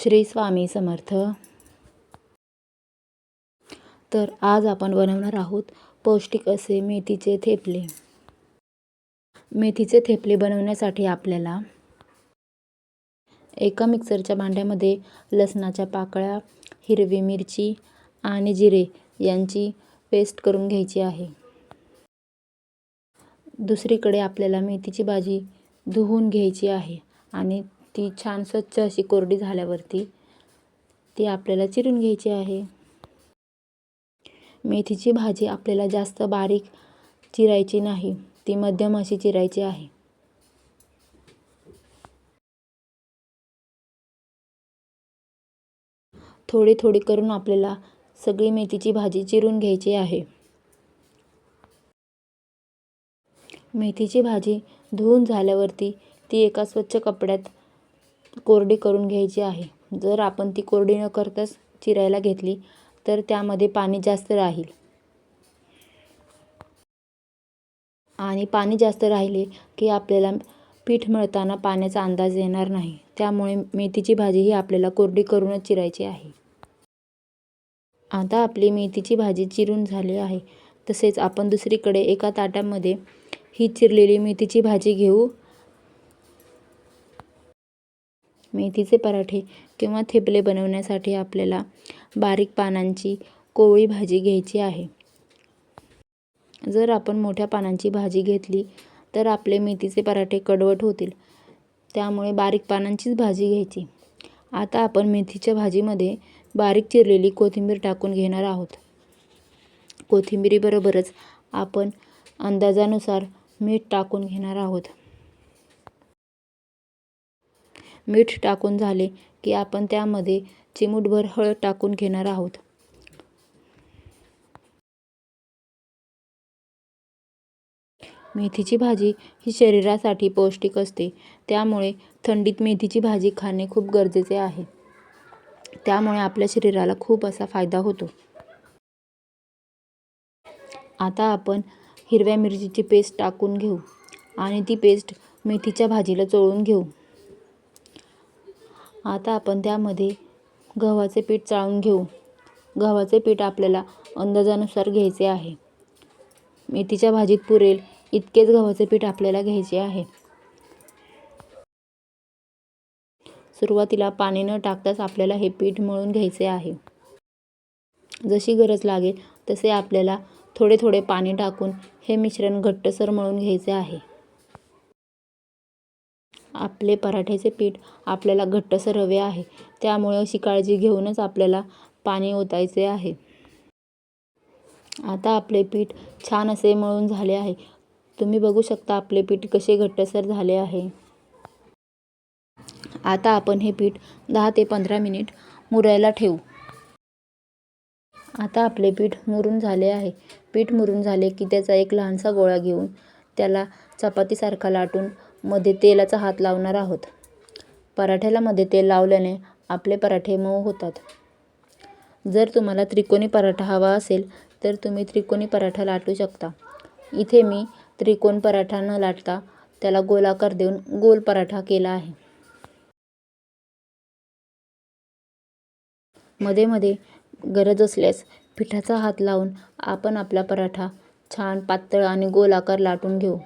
श्री स्वामी समर्थ. तर आज आपण बनवणार आहोत पौष्टिक असे मेथीचे थेपले. मेथीचे थेपले बनवण्यासाठी आपल्याला एका मिक्सरच्या भांड्यामध्ये लसणाच्या पाकळ्या, हिरवी मिरची आणि जिरे यांची पेस्ट करून घ्यायची आहे. दुसरीकडे आपल्याला मेथीची भाजी धुवून घ्यायची आहे आणि ती छान स्वच्छ अशी कोरडी झाल्यावरती ती आपल्याला चिरून घ्यायची आहे. मेथीची भाजी आपल्याला जास्त बारीक चिरायची नाही, ती मध्यम अशी चिरायची आहे. थोडी थोडी करून आपल्याला सगळी मेथीची भाजी चिरून घ्यायची आहे. मेथीची भाजी धुवून झाल्यावरती ती एका स्वच्छ कपड्यात कोरडी करून घ्यायची आहे. जर आपण ती कोरडी न करताच चिरायला घेतली तर त्यामध्ये पाणी जास्त राहील आणि पाणी जास्त राहिले की आपल्याला पीठ मळताना पाण्याचा अंदाज येणार नाही. त्यामुळे मेथीची भाजी ही आपल्याला कोरडी करूनच चिरायची आहे. आता आपली मेथीची भाजी चिरून झाली आहे. तसेच आपण दुसरीकडे एका ताटामध्ये ही चिरलेली मेथीची भाजी घेऊ. मेथीचे पराठे किंवा थेपले बनवण्यासाठी आपल्याला बारीक पानांची कोवळी भाजी घ्यायची आहे. जर आपण मोठ्या पानांची भाजी घेतली तर आपले मेथीचे पराठे कडवट होतील. त्यामुळे बारीक पानांचीच भाजी घ्यायची. आता आपण मेथीच्या भाजीमध्ये बारीक चिरलेली कोथिंबीर टाकून घेणार आहोत. कोथिंबीरीबरोबरच आपण अंदाजानुसार मीठ टाकून घेणार आहोत. मीठ टाकून झाले की आपण त्यामध्ये चिमूटभर हळद टाकून घेणार आहोत. मेथीची भाजी ही शरीरासाठी पौष्टिक असते. त्यामुळे थंडीत मेथीची भाजी खाणे खूप गरजेचे आहे. त्यामुळे आपल्या शरीराला खूप असा फायदा होतो. आता आपण हिरव्या मिरचीची पेस्ट टाकून घेऊ आणि ती पेस्ट मेथीच्या भाजीला चोळून घेऊ. आता आपण त्यामध्ये गव्हाचे पीठ चाळून घेऊ. गव्हाचे पीठ आपल्याला अंदाजानुसार घ्यायचे आहे. मेथीच्या भाजीत पुरेल इतकेच गव्हाचे पीठ आपल्याला घ्यायचे आहे. सुरुवातीला पाणी न टाकताच आपल्याला हे पीठ मळून घ्यायचे आहे. जशी गरज लागेल तसे आपल्याला थोडे थोडे पाणी टाकून हे मिश्रण घट्टसर मळून घ्यायचे आहे. आपले पराठ्याचे पीठ आपल्याला घट्टसर हवे आहे. त्यामुळे अशी काळजी घेऊनच आपल्याला पाणी ओतायचे आहे. आता आपले पीठ छान असे मळून झाले आहे. तुम्ही बघू शकता आपले पीठ कसे घट्टसर झाले आहे. आता आपण हे पीठ 10 ते 15 मिनिट मुरायला ठेवू. आता आपले पीठ मुरून झाले आहे. पीठ मुरून झाले की त्याचा एक लहानसा गोळा घेऊन त्याला चपातीसारखा लाटून मध्ये तेलाचा हात लावणार आहोत. पराठ्याला मध्ये तेल लावल्याने आपले पराठे मऊ होतात. जर तुम्हाला त्रिकोणी पराठा हवा असेल तर तुम्ही त्रिकोणी पराठा लाटू शकता. इथे मी त्रिकोण पराठा न लाटता त्याला गोलाकार देऊन गोल पराठा केला आहे. मध्ये मध्ये गरज असल्यास पिठाचा हात लावून आपण आपला पराठा छान पातळ आणि गोलाकार लाटून घेऊ.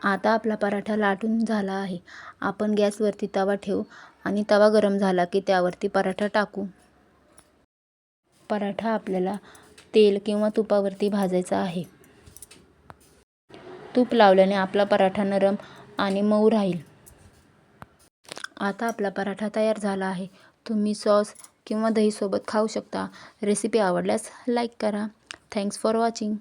आता आपला पराठा लाटून झाला आहे. आपण गॅसवरती तवा ठेवू आणि तवा गरम झाला की त्यावरती पराठा टाकू. पराठा आपल्याला तेल किंवा तुपावरती भाजायचा आहे. तूप लावल्याने आपला पराठा नरम आणि मऊ राहील. आता आपला पराठा तयार झाला आहे. तुम्ही सॉस किंवा दही सोबत खाऊ शकता. रेसिपी आवडल्यास लाईक करा. Thanks for watching.